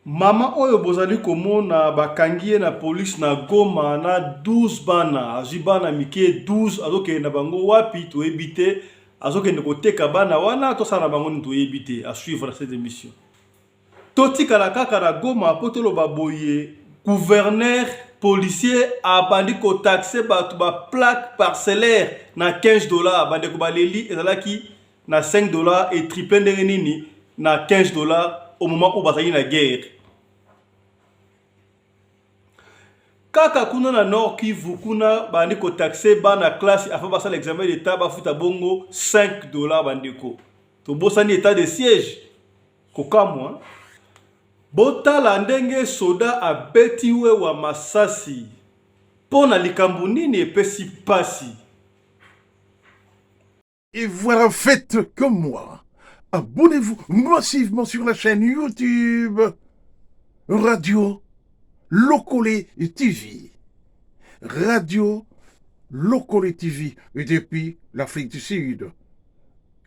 Mama oyo bozali komona bakangie na police na Goma na 12 bana, azwi bana mike 12 azoke na bango wapi toyebi te, azokende koteka bana wana tosala bango ni toyebi te, à suivre cette émission. Totikala kaka na Goma po toloba boye gouverneur policier abandi ko taxer batu ba plaque parcellaire na $15 bande ko baleli ezalaki na $5 et triple ndenge nini na $15 au moment où bazali na guerre. Kaka kuna na Nord Kivu kuna bandi ko taxer bana classe afin basala l'examen d'état bafuta bongo $5 bandeko. To bosani état de siège kokamwa. Botala ndenge soda abetiwe wa masasi pona likambo nini epesi pasi. Et voilà, faites comme moi. Abonnez-vous massivement sur la chaîne YouTube Radio Lokole TV. Radio Lokole TV depuis l'Afrique du Sud.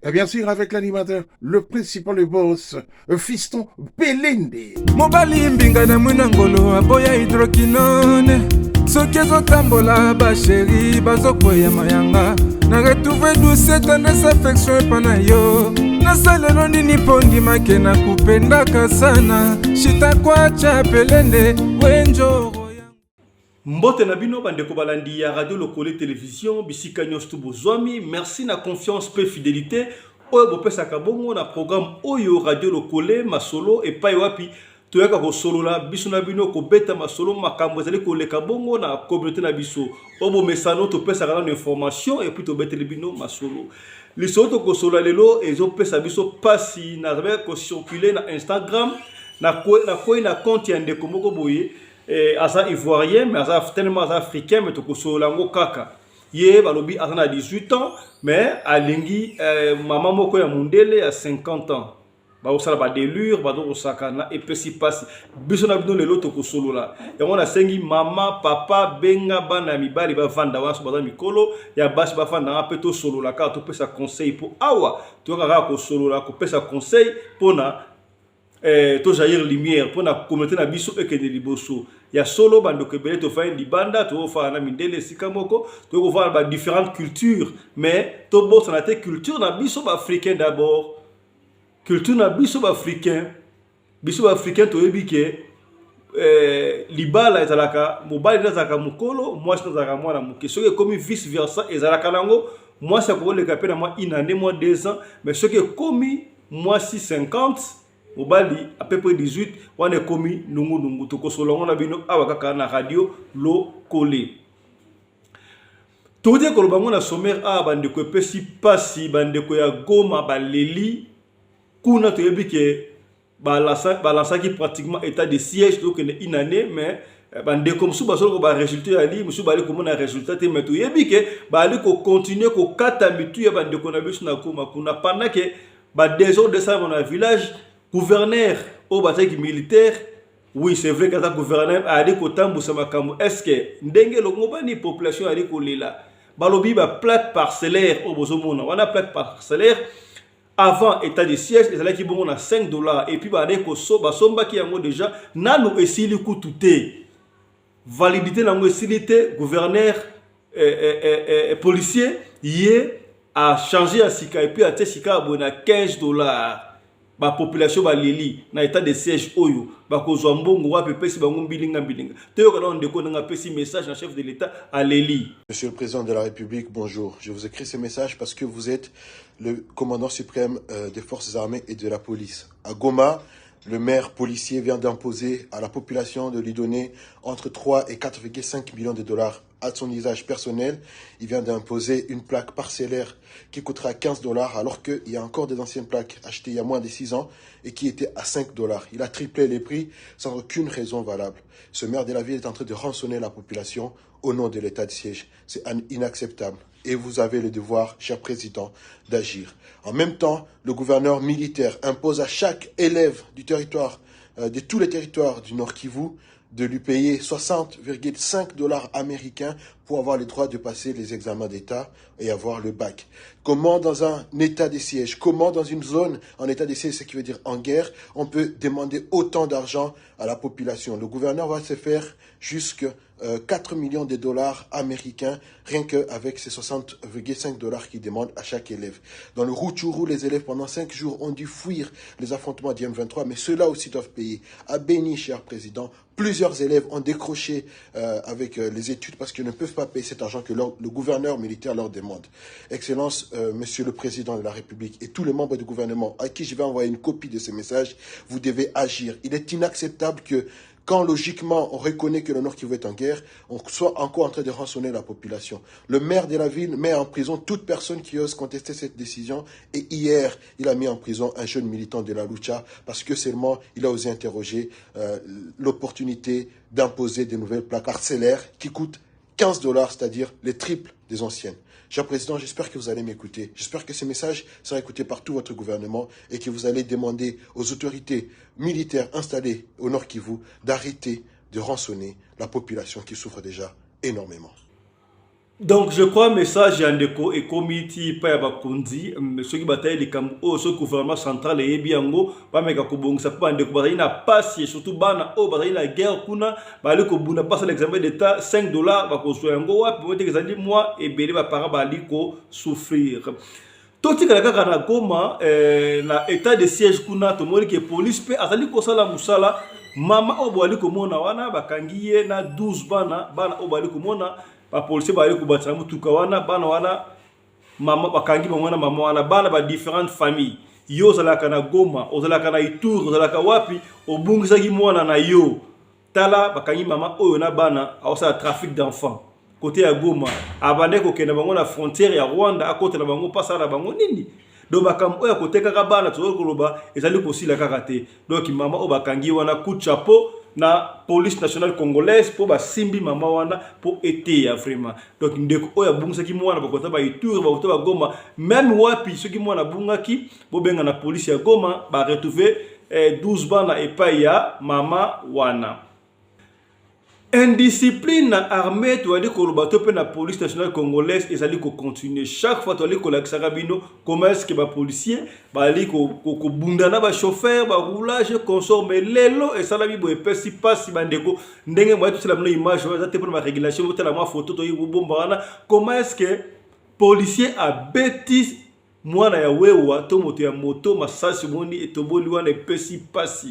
Et bien sûr avec l'animateur, le principal boss, Fiston Belende. Mobali mbinga na mwinangolo aboya hydroquinone. Soki ezotambola basheri bazokwea mayanga. Na retrouve douce tendresse affection epana yo. Nasalelo nini pondi make na kupendaka sana. Shita kwacha Belende wenjo. Mbote na bino bandeko balandi ya Radio Lokole Télévision bisika nyonso bozwami, merci na confiance pe fidélité oyo bopesaka bongo na programme oyo Radio Lokole masolo epai wapi toyaka ko solola biso na bino ko beta masolo makambo ezali ko leka bongo na communauté na biso obo mesano to pesaka na information et puis to beteli bino masolo lisoto ko solola lelo ezo pesa biso pasi na ko circuler na Instagram na compte ya ndeko moko boye asa ivoirien mais asa tellement africain mais toko solango kaka ye balobi asa na 18 ans mais alingi maman moko ya mundele ya 50 ans ba osala ba délure ba do sakana epesi pasi biso na bino lelo toko solola yango na sengi mama papa benga bana mibali ba vanda waso ba mikolo ya basi ba vanda pe to solola ka to pesa conseil po awa to ka ko solola ko pesa conseil pona to jaillir lumière pour na communauté na biso ekende liboso ya solo bando kebele to fa libanda to fa na mindele sikamoko to ko voir ba différentes cultures mais to bossa na te culture na biso ba africain d'abord culture na biso ba africain to yebike libala ezalaka mobali ezalaka mukolo mwasi ezalaka mwana muke soki comme vice versa ezalaka nango mwasi akoleka pe na moi une année moi 2 ans mais soki comme mwasi 50 Mobali à peu près 18 on est commis nungu to kosolongo na bino awakaka na Radio Lokole. To dire ko bango na sommaire bande ko pesi pasi bande ko ya Goma baleli kuna to yebike balança qui pratiquement état de siège donc une année mais bande comme sous basolo ba résultat ali musu bali comme na résultat te mais to yebike bali ko continuer ko kata mitu ya bande ko na biso na Goma kuna pendant que ba désordre de ça dans village gouverneur au bataille militaire, oui c'est vrai que le gouverneur a dit que est-ce que ndenge ni population a dit que là balobi ba plaque parcellaire au bozomona on a plaque parcellaire avant état de siège et là qui bon on a $5 et puis ba ko so ba somba ki yango déjà nanu esili kututé validité nango esilité gouverneur policier yé a changé à sika et puis a té sika abona $15 ba population ba leli na état de siège oyo ba ko mbongo wa pepesi bango mbilinga teyo kana ndeko nga pesi message na chef de l'état à leli. Monsieur le président de la République, bonjour. Je vous écris ce message parce que vous êtes le commandant suprême des forces armées et de la police. À Goma, le maire policier vient d'imposer à la population de lui donner entre 3 et 4,5 millions de dollars à son usage personnel. Il vient d'imposer une plaque parcellaire qui coûtera $15 alors qu'il y a encore des anciennes plaques achetées il y a moins de 6 ans et qui étaient à $5. Il a triplé les prix sans aucune raison valable. Ce maire de la ville est en train de rançonner la population au nom de l'état de siège. C'est inacceptable. Et vous avez le devoir, cher président, d'agir. En même temps, le gouverneur militaire impose à chaque élève du territoire, de tous les territoires du Nord Kivu, de lui payer 60,5 $ américains pour avoir le droit de passer les examens d'État et avoir le bac. Comment dans un état de siège, comment dans une zone en état de siège, ce qui veut dire en guerre, on peut demander autant d'argent à la population? Le gouverneur va se faire jusqu'à 4 millions de dollars américains, rien qu'avec ces 60,5 $ qu'il demande à chaque élève. Dans le Rutshuru, les élèves pendant 5 jours ont dû fuir les affrontements du M23, mais ceux-là aussi doivent payer. À Béni, cher président, plusieurs élèves ont décroché avec les études parce qu'ils ne peuvent pas payer cet argent que le gouverneur militaire leur demande. Excellence, Monsieur le Président de la République et tous les membres du gouvernement à qui je vais envoyer une copie de ce message, vous devez agir. Il est inacceptable que quand logiquement on reconnaît que le Nord Kivu est en guerre, on soit encore en train de rançonner la population. Le maire de la ville met en prison toute personne qui ose contester cette décision. Et hier, il a mis en prison un jeune militant de la Lucha parce que seulement il a osé interroger l'opportunité d'imposer de nouvelles plaques arcellaires qui coûtent 15 $, c'est-à-dire les triples des anciennes. Cher Président, j'espère que vous allez m'écouter. J'espère que ce message sera écouté par tout votre gouvernement et que vous allez demander aux autorités militaires installées au Nord Kivu d'arrêter de rançonner la population qui souffre déjà énormément. Donc je crois message Yandeko et comité pa ya bakonzi ceux qui bataille les camps ce gouvernement central et biango ba meka ko bongisa pa ndeko bazali na passe surtout bana o bazali la guerre kuna bali ko buna passe l'examen d'état 5 $, ba ko so yango wapi mote kezali moi et belé ba para bali ko souffrir. Toti kala kaka na Goma na état de siège kuna to moni ke police pe azali ko sala musala mama o bali ko mona wana bakangiye na 12 bana o bali ko mona ba policier bali ko batana mutuka wana bana wana mama bakangi mwana mama wana bana ba différentes familles yo zalaka na Goma ozalaka na Ituri ozalaka wapi obungisa ki mwana na yo tala bakangi mama oyo na bana awasa trafic d'enfants côté ya Goma abande ko kena bango na frontière ya Rwanda à côté na bango pasa na bango nini do bakam oyo côté kaka bana to koloba ezali ko sila kaka te donc mama o bakangi wana coup de chapeau na police nationale congolaise pour ba simbi mama wana pour été vraiment donc ndeko oya bungisa ki mwana bakota ba Ituri bakota ba Goma même wapi ceux qui mwana bungaki bo benga na police ya Goma ba retrouver 12 bana et pa ya mama wana. Indiscipline na armée to ali ko lobato pe na police nationale congolaise ezali ko continuer chaque fois to ali ko la Sarabino comment est-ce que ba policier ba ali ko bundana ba chauffeur ba roulage consort mais lelo et ça la bi bo epesi passe bandeko ndenge mo tout la image za te pour ma régulation to la ma photo to yi bomba wana comment est-ce que policier a bêtise mwana ya wewa to moto ya moto masasi moni etoboli wana epesi passe.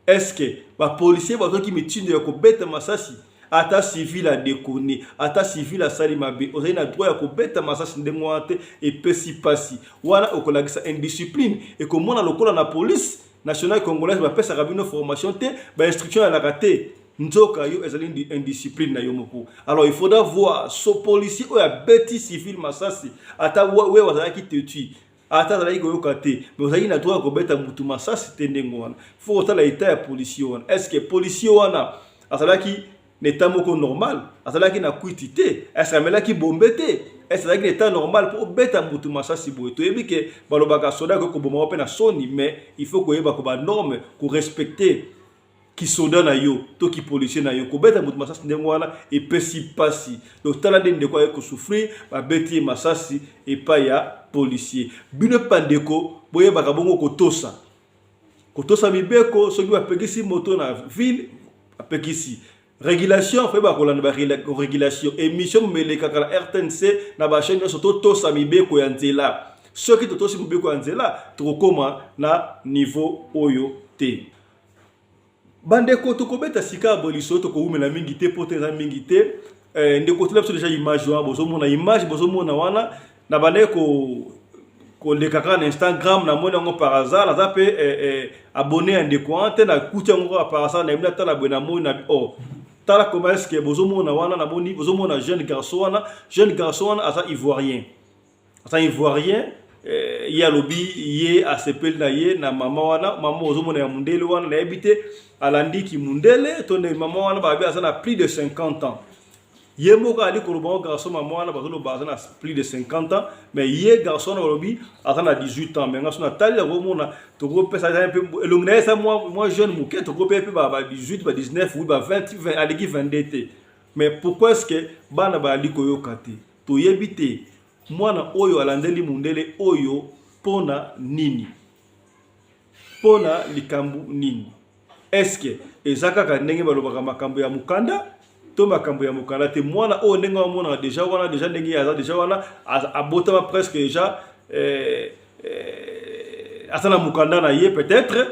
Est-ce que les policiers qui me tuent de bête masasi ata civil a déconné ata civil a salimabe ozaina na droit ya ko beta masasi ndengwate et pesi pasi wana okolagisa indiscipline et comme on a lokola na police nationale congolaise ba pesa rabino formation te ba instruction à la raté nzoka yo ezali indiscipline na yo moko. Alors il faudra voir ce policier ou ya beti civil masasi ata we wazala ki te tue ata zala iko yokate mais ozali na droit ko beta mutu masasi tendengo wana faut otala état ya policier wana est-ce que policier wana azalaki n'état moko normal azalaki na kuitité est-ce amelaki bombete est-ce azalaki état normal pour beta mutu masasi boye to yebi ke balobaka soda ko boma pe na soni mais il faut ko yeba ko ba norme ko respecter qui soda na yo to ki policier na yo ko beta mutu masasi ndengo wana et pesi pasi donc tala de quoi ko souffrir ba beti masasi et pas ya policier bino pandeko boye baka bongo kotosa mibeko soki ba pekisi moto na ville apekisi régulation fait ba kolanda ba régulation émission meleka kala RTNC na ba chaîne soto tosa mibeko ya nzela soki totosi mibeko ya nzela tokoma na niveau oyo te. Bandeko tokobeta sika aboliso tokoumela mingi te poteza mingi te ndeko tela déjà image wa bozomona image bozomona wana na bandeko ko le kaka na Instagram na mona ngo par hasard na zape abonné ndeko ante na kutia ngo par hasard na imna tala bona mona oh tala comment est-ce que bozomona wana na boni bozomona jeune garçon wana asa ivoirien il y a lobby yé a sepel na yé na mama wana mama ozomona ya mundele wana na habité alandi ki mundele tonne mama wana ba asa na plus de 50 ans Yemo ka ali koloba garçon maman na bazolo bazana plus de 50 ans mais ye garçon na lobi atana 18 ans mais ngasona tali la mona to go pesa un peu elongna ça moi jeune mouké to go pepe ba 18 ba 19 ou ba 20 aliki 22 mais pourquoi est-ce que bana ba ali koyo kate to yebite mwana oyo alandeli mundele oyo pona nini pona likambu nini est-ce que ezaka ka ndenge balobaka makambo ya mukanda to makambo ya mukanda te mwana o ndenge wa mwana déjà wana déjà ndenge ya déjà wana abota presque déjà asana mukanda na ye peut-être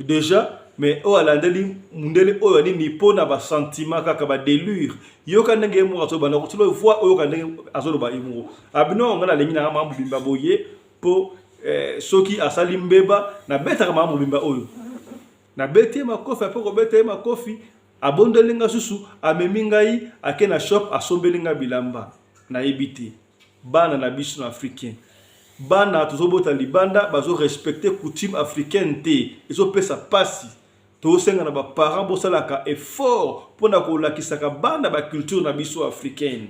déjà mais o alandeli mundele oyo nini pona ba sentiment kaka ba délure yoka ndenge mo azo bana ko tilo fois oyo ka ndenge azo ba imu abino ngana lengi na mambu bimba boye po soki asali mbeba na beta mambu bimba oyo na beti makofi apoko beti makofi abondelinga susu amemi ngai ake na shop asombelinga bilamba na ebiti bana na biso na africain bana tozobota libanda bazo respecter coutume africaine te ezo pesa pasi to senga na ba parents bosalaka effort pona ko lakisaka bana ba culture na biso africaine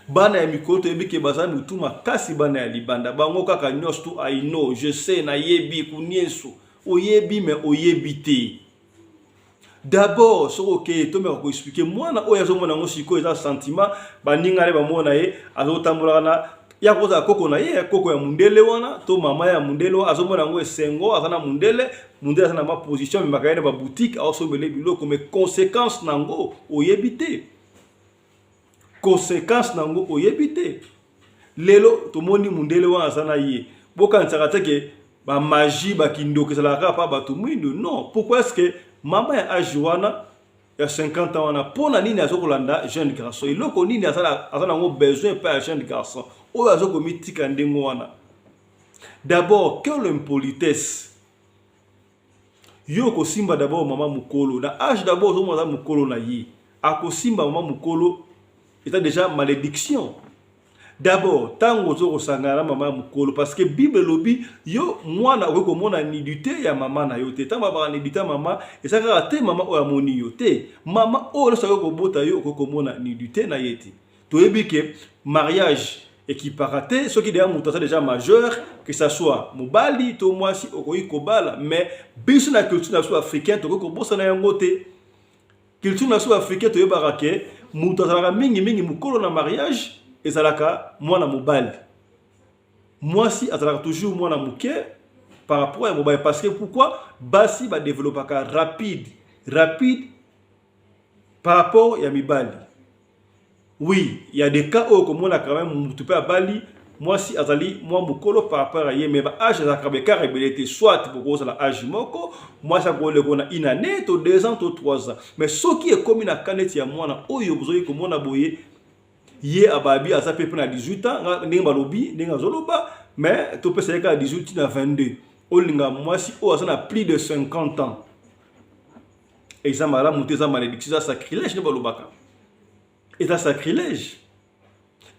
bana ya mikolo to yebike bazana mutu makasi bana ya libanda bango kaka nyos tu I know je sais na yebi kunieso oyebi mais oyebi te d'abord so ok to me ko expliquer mwana oyo azomona ngo siko eza sentiment baningale bamona ye azotambola na ya koza koko na ye koko ya mundele wana to mama ya mundele azomona ngo esengo azana mundele azana ma position me makayene ba boutique asombele biloko mais conséquence nango oyebi te conséquence nango oyebi te lelo to moni mundele wana azana ye boka ntsaka teke ba magie ba kindoke salaka pa ba tumuindo non pourquoi est-ce que mama ya ajuana ya 50 ans wana pona nini azokolanda jeune garçon iloko nini azana ngo besoin pa jeune garçon oyo azokomitika ndengo wana d'abord quelle impolitesse yo ko simba d'abord mama mukolo na âge d'abord zo mama mukolo na yi akosimba mama mukolo était déjà malédiction. D'abord, tango zo sangana mama mukolo parce que Bible lobi yo mwana ko mona nidité ya mama na yo te tamba ba nidité mama et ça ka te mama o amoni yo te mama o lo sa ko bota yo ko mona nidité na yeti to ebike mariage équiparaté ceux qui déjà majeur que ça soit mobali to moi si okoyi kobala mais biso na culture na so africaine to ko bosa na yango te culture na so africaine to yebaka ke mutazala mingi mukolo na mariage ezalaka mwana mobali mwasi azalaka toujours mwana muke par rapport à mobile parce que pourquoi basi ba développaka rapide par rapport ya mibali. Oui, il y a des cas où comme on a quand même mutu pe bali mwasi azali mwa mukolo par rapport à ye mais ba âge za kabeka rebelité soit pour la âge moko moi ça ko le kona une année to 2 ans to 3 ans mais ce qui est comme na kaneti ya mwana oyo bozoyi ko mona boye ye ababi aza pepe na 18 ans ndenge balobi ndenge zoloba mais to pesa ka 18 na 22 olinga mwasi o aza na plus de 50 ans exemple la muteza malédiction ça sacrilège ne balobaka et ça sacrilège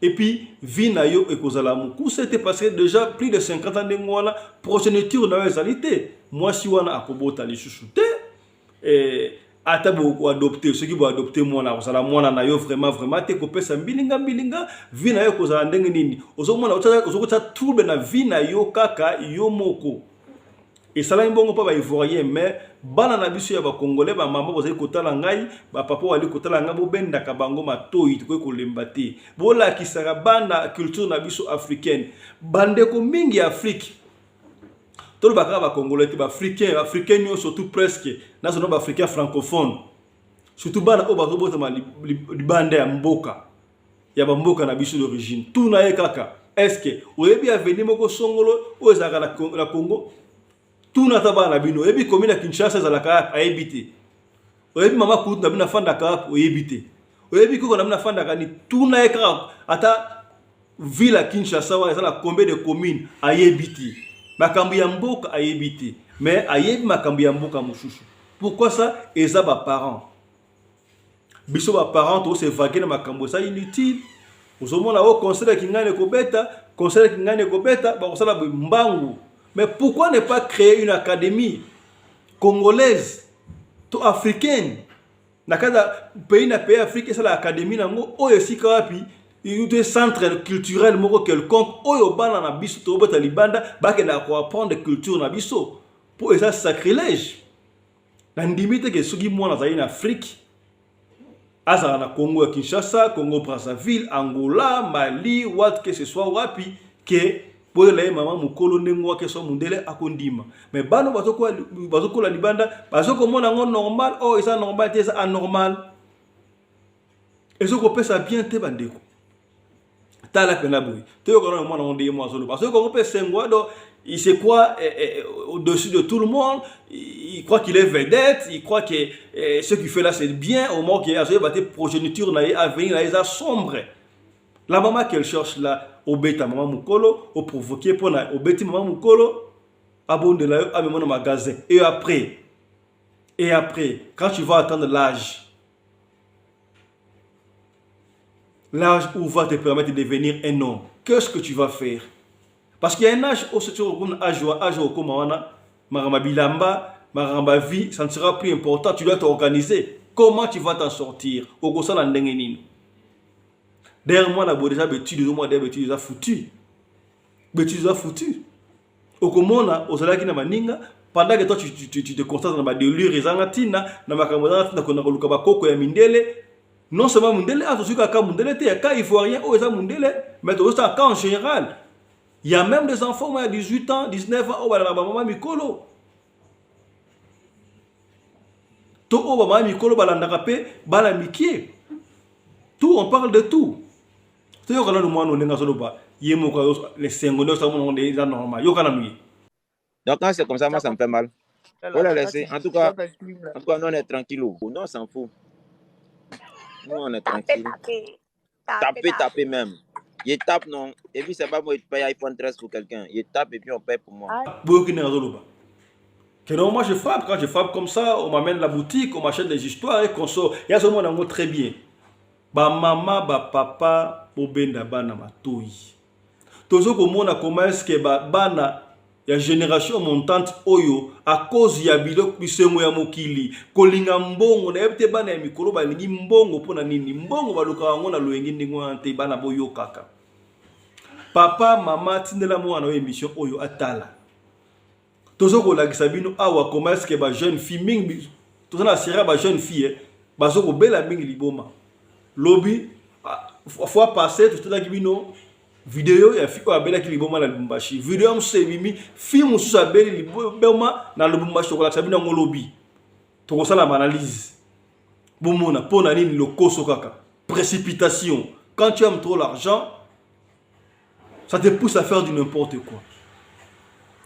et puis vie na yo ekozala muku c'était parce que déjà plus de 50 ans ndenge wana progéniture na ezalité mwasi wana akobota lisusu te et atabo ko adopter ceux qui vont adopter mwana kozala mwana na yo vraiment te ko pesa mbilinga vie na yo kozala ndenge nini ozomona ozokota trouble na vie na yo kaka yo moko et ça là mbongo pa ba ivoirien mais bana na biso ya ba congolais ba mama bozali kotala ngai ba papa wali kotala ngai bo benda ka bango matoi to ko lemba te bola kisaka banda culture na biso africaine bande ko mingi Afrique tout le bagage ba congolais ba africain surtout presque national africain francophone surtout bana o ba robota ma libande ya mboka na biso d'origine tout na kaka est-ce que oyebi avenir moko songolo o ezaka na Congo tout na tabana bino oyebi commune ya Kinshasa za la ka ayebite oyebi mama kutu na bina fanda ka oyebite oyebi koko na bina fanda ka ni tout na kaka ata ville ya Kinshasa wa za la combien de communes ayebite makambo ya mboka ayebite mais ayebi makambo ya mboka mususu pourquoi ça eza ba parents biso ba parents to se vaguer na makambo ça inutile ozomona o conseil kingane ko beta ba kosala mbangu mais pourquoi ne pas créer une académie congolaise to africaine Nakada pays na pays Afrique c'est l'académie nango oyo sika wapi un centre culturel moko quelconque oyo bana na biso to bota libanda bakela ko apprendre culture na biso pour ça sacrilège na ndimite ke soki mwana zali na Afrique azala na Congo ya Kinshasa, Congo Brazzaville, Angola, Mali, what que ce soit wapi que pour les maman mukolo nengo ke so mundele akondima mais bano bazoko la libanda bazoko mona ngo normal oh ça normal c'est anormal et ce qu'on peut ça bien te bandeko tala pena boui te yo kono mona onde mo azolo parce que on peut sengwa do il sait quoi au-dessus de tout le monde, il croit qu'il est vedette, il croit que ce qu'il fait là c'est bien au moment qu'il a des progéniture à venir là ils sombre. La maman qu'elle cherche là au bêta maman mukolo au provoquer pour na au bêti maman mukolo abonde là à mon magasin et après quand tu vas atteindre l'âge où va te permettre de devenir un homme, qu'est-ce que tu vas faire? Parce qu'il y a un âge où c'est un âge au Komawana, maramba bilamba, maramba vie, ça ne sera plus important, tu dois t'organiser. Comment tu vas t'en sortir? Au Gosa Landengenine. Derrière moi, la déjà bêtise, déjà foutu. Bêtise déjà foutu. Au Komona, au Salaki na Maninga, pendant que toi tu te constates dans ma délire, Rezangatina, dans ma camarade, dans ma Kolukaba Koko et Mindele, non seulement Mundele, attention qu'à Mundele, il faut rien, oh, ça Mundele, mais aussi en général. Il y a même des enfants à 18 ans, 19 ans, oh, bah, maman Mikolo. Tout, oh, maman Mikolo, bah, l'andarape, bah, la mikie. Tout, on parle de tout. C'est yo kana lumano nenga solo ba yemo ko les sengono ça mon est normal yo kana lui. Donc quand c'est comme ça moi ça me fait mal. Faut la laisser. En tout cas nous on est tranquille. Non on s'en fout. Nous on est tranquille. Taper même. Il tape non et puis c'est pas moi qui paye iPhone 13 pour quelqu'un. Il tape et puis on paye pour moi. Moi je frappe, quand je frappe comme ça, on m'amène la boutique, on m'achète des histoires et qu'on sort. Il y a ce monde très bien. Ba maman, ba papa, bobenda bana matoi. Tozo komona comment est-ce que ba bana ya génération montante oyo à cause ya biloko bisengo ya mokili kolinga mbongo na yebte bana ya mikolo ba lingi mbongo pona nini mbongo baluka ngo na loyengi ndingo ante bana boyo kaka. Papa mama tindela mwana na émission oyo atala. Tozo ko lakisa bino awa comment est-ce que ba jeune fille mingi tozo na sera ba jeune fille bazo ko bela mingi liboma. Lobby fois passé tout ça kibino vidéo ya fiko abela ki liboma na Lubumbashi vidéo msebimi film sous abeli liboma na Lubumbashi ko lakisa bino ngo lobby to ko sala analyse bomona pona nini lokoso kaka précipitation quand tu aimes trop l'argent ça te pousse à faire du n'importe quoi.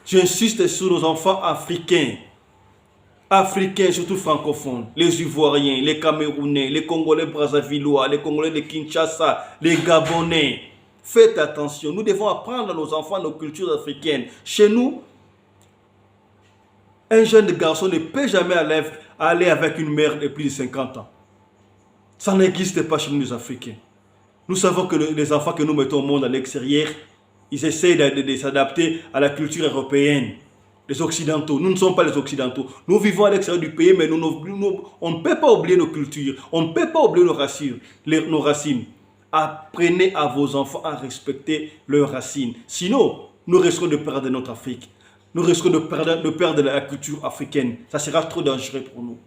J'insiste sur nos enfants africains, surtout francophones, les Ivoiriens, les Camerounais, les Congolais Brazzavillois, les Congolais de Kinshasa, les Gabonais. Faites attention, nous devons apprendre à nos enfants nos cultures africaines. Chez nous, un jeune garçon ne peut jamais aller avec une mère de plus de 50 ans. Ça n'existe pas chez nous les Africains. Nous savons que les enfants que nous mettons au monde à l'extérieur, ils essayent de s'adapter à la culture européenne. Les Occidentaux, nous ne sommes pas les Occidentaux. Nous vivons à l'extérieur du pays, mais on ne peut pas oublier nos cultures. On ne peut pas oublier nos racines. Apprenez à vos enfants à respecter leurs racines. Sinon, nous risquons de perdre notre Afrique. Nous risquons de perdre la culture africaine. Ça sera trop dangereux pour nous.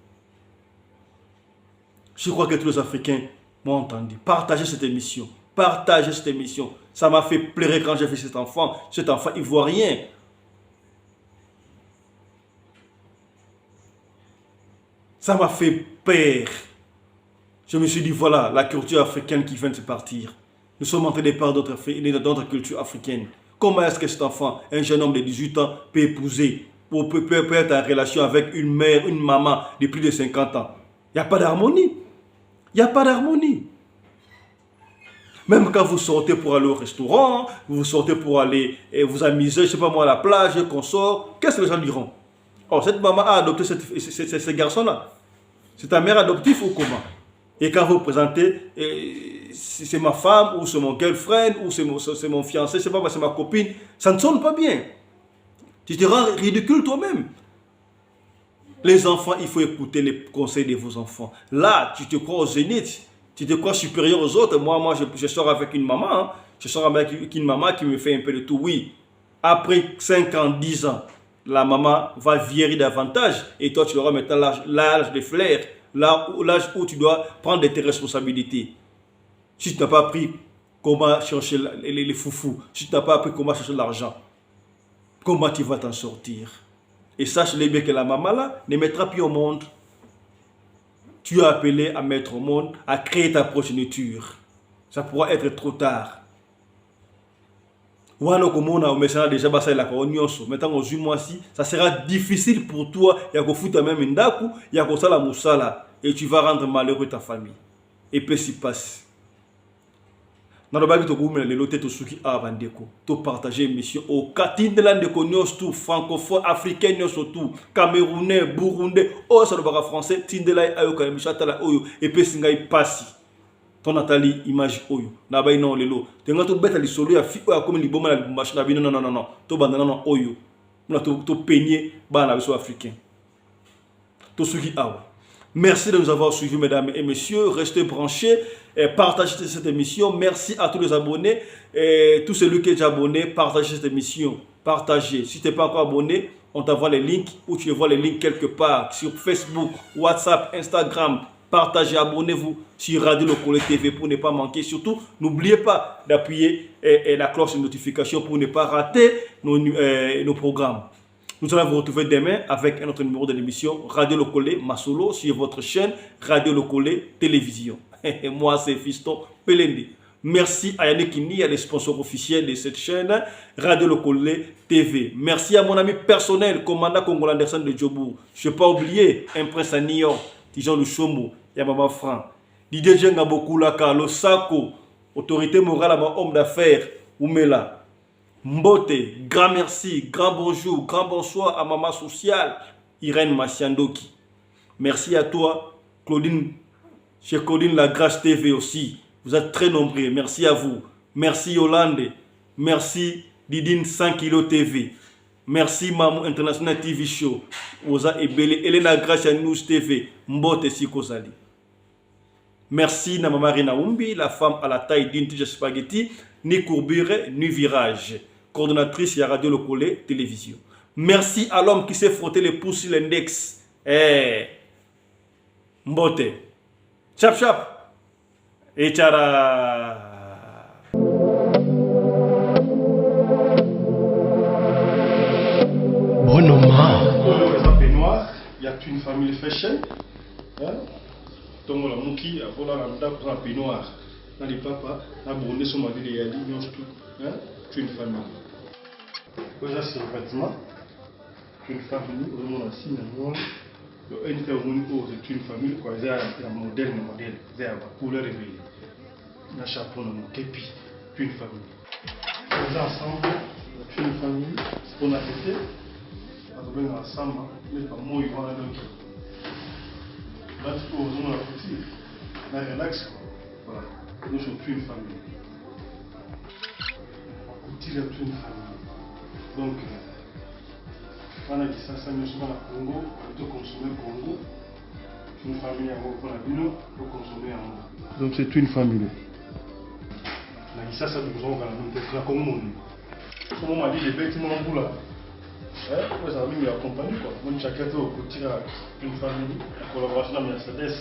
Je crois que tous les Africains m'ont entendu. Partagez cette émission. Partagez cette émission. Ça m'a fait pleurer quand j'ai vu cet enfant ivoirien. Ça m'a fait peur. Je me suis dit, voilà, la culture africaine qui vient de se partir. Nous sommes en train de perdre notre culture africaine. Comment est-ce que cet enfant, un jeune homme de 18 ans, peut épouser, peut être en relation avec une mère, une maman de plus de 50 ans? Il n'y a pas d'harmonie. Il n'y a pas d'harmonie. Même quand vous sortez pour aller au restaurant, vous sortez pour aller vous amuser, je ne sais pas moi, à la plage, qu'on sort, qu'est-ce que les gens diront? Oh, cette maman a adopté ce garçon-là. C'est ta mère adoptive ou comment? Et quand vous présentez, c'est ma femme, ou c'est mon girlfriend, ou c'est mon fiancé, je ne sais pas, c'est ma copine, ça ne sonne pas bien. Tu te rends ridicule toi-même. Les enfants, il faut écouter les conseils de vos enfants. Là, tu te crois au zénith, tu te crois supérieur aux autres. Moi je sors avec une maman. Hein. Je sors avec une maman qui me fait un peu de tout. Oui, après 5 ans, 10 ans, la maman va vieillir davantage. Et toi, tu auras maintenant l'âge de flair. L'âge où tu dois prendre tes responsabilités. Si tu n'as pas appris comment chercher les foufous, si tu n'as pas appris comment chercher l'argent, comment tu vas t'en sortir? Et sache-le bien que la maman là ne mettra plus au monde. Tu es appelé à mettre au monde, à créer ta progéniture. Ça pourra être trop tard. Ça sera difficile pour toi. Et tu vas rendre malheureux ta famille. Et puis s'y passe. To partager émission au Katindeland de Konyos tout francophone africain tout camerounais burundais oh ça le français tindelay ayo ka émission tala oyo et puis singai passi ton Nathalie image oyo na bay non lelo te ngato beta li solo ya fi oyo comme li boma na machine na bino non to bandana non oyo na to peigner bana biso africain to suki awa. Merci de nous avoir suivis, mesdames et messieurs. Restez branchés et partagez cette émission. Merci à tous les abonnés. Et tous ceux qui sont déjà abonnés, partagez cette émission. Partagez. Si tu n'es pas encore abonné, on t'envoie les links ou tu vois les links quelque part sur Facebook, WhatsApp, Instagram. Partagez, abonnez-vous sur Radio Lokole TV pour ne pas manquer. Surtout, n'oubliez pas d'appuyer la cloche de notification pour ne pas rater nos programmes. Nous allons vous retrouver demain avec un autre numéro de l'émission Radio Lokole Masolo sur votre chaîne Radio Lokole Télévision. Et moi, c'est Fiston Pelende. Merci à Yannick Kini, à les sponsors officiels de cette chaîne Radio Lokole TV. Merci à mon ami personnel, commandant Congolais Anderson de Djobourg. Je n'ai pas oublié un prince à New York, Tijan Luchombo, Yamama Franc. Didier Djengabokula, Carlos Sako, autorité morale, homme d'affaires, Oumela. Mbote, grand merci, grand bonjour, grand bonsoir à Maman Sociale, Irène Massiandoki. Merci à toi, Claudine, chez Claudine Lagrache TV aussi. Vous êtes très nombreux, merci à vous. Merci Yolande, merci Didine 100 kg TV. Merci Mamou International TV Show. Oza Ebele, Elena Gracia News TV, Mbote Sikozali. Merci na Mama Rina Umbi, la femme à la taille d'une tige spaghetti, ni courbure, ni virage. Coordonnatrice à Radio Lokole Télévision. Merci à l'homme qui s'est frotté les pouces sur l'index. Mbote. Chap chap. Et tchara. Bonoma. Il y a une famille fashion. Donc la mouki a volé la peignoir. Dans les papas, la bonne son mari les yali, nous tout. Une famille. Déjà c'est le bâtiment. Une famille, au monde aussi, une famille, quoi, c'est un modèle, c'est un couleur réveillée. Un chapeau, un képi, une famille. Les ensemble, une famille, c'est qu'on a fait, on a bien ensemble, mais pas moi, ils vont à l'autre. Là, tu peux au monde la petite, là, relax, voilà, nous sommes une famille. Une famille. Donc, on a dit ça, nous sommes à Congo, on doit consommer Congo. Une famille à Congo, pour consommer en Congo. Donc, c'est une famille. On a dit ça, nous avons la Congo. Comme on m'a dit, les vêtements en bout là. Vous avez mis accompagné quoi. Moi, chacun une famille, en collaboration avec Mercedes.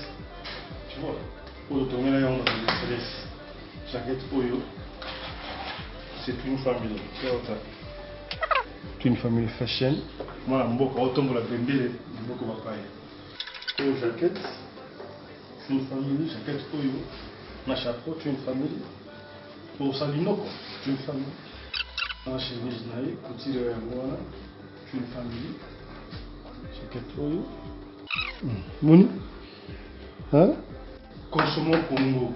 Tu vois, pour le tourner là, on a Mercedes. Chacun c'est une famille. C'est une famille fashion. Moi, je suis automne la bembele, je suis pareil. Une jaquette, c'est une famille. Jaquette oyo, ma chapeau, c'est une famille. Pour Salino, c'est une famille. Ma chemise naïe, couture voilà, c'est une famille. Jaquette oyo. Moni, hein? Consommons Congo.